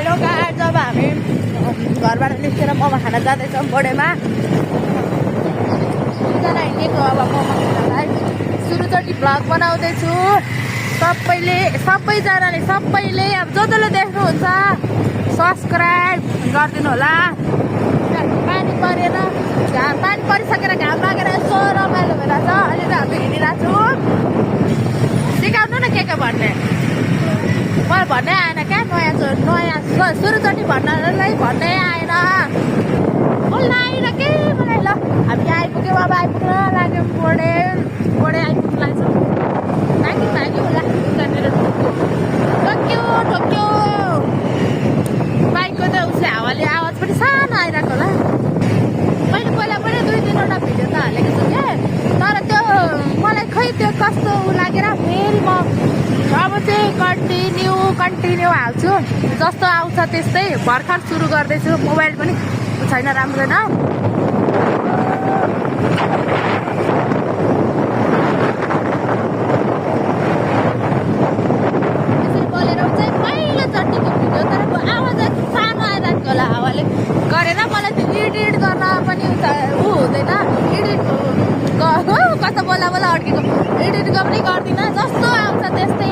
Hello guys, जब हामी घरबाट निस्केर मोमो खान जाँदैछौँ बडेमा दुईजना हिँडेको। अब मोमो खानलाई सुरुचोटि भ्लग बनाउँदैछु। सबैले अब जसले देख्नुहुन्छ सब्सक्राइब गरिदिनु होला। पानी परेन, पानी परिसकेर घाम लागेर यसो रमाइलो भइरहेछ। अहिले त हामी हिँडिरहेको छु। सिकाउनु न के भन्ने, मलाई भन्नै आएन क्या। नयाँ सुरुचोटि भन्नलाई भन्नै आएन। बोल्न आएन के मलाई। ल हामी आइपुग्यौँ, अब आइपुग्न लाग्यौँ बडे आइपुग्नु लाग्छौँ। लाग्यो होला उतानिर ठोक्यो बाइकको त उसले हावाले आवाज पनि सानो आइरहेको होला। मैले पहिला पनि 2-3वटा भिडियो त हालेको छु क्या, तर त्यो मलाई खै त्यो कस्तो लागेर फेरि म अब चाहिँ कन्टिन्यू हाल्छु। जस्तो आउँछ त्यस्तै भर्खर सुरु गर्दैछु। मोबाइल पनि छैन, राम्रो न। यसरी बोलेर चाहिँ पहिलोचोटिको भिडियो, तर आवाज सानो आइरहेको होला हावाले गरेर। मलाई त्यो एडिट गर्न पनि हुँदैन। कस्तो बोला अड्केको एडिट पनि गर्दिनँ। जस्तो आउँछ त्यस्तै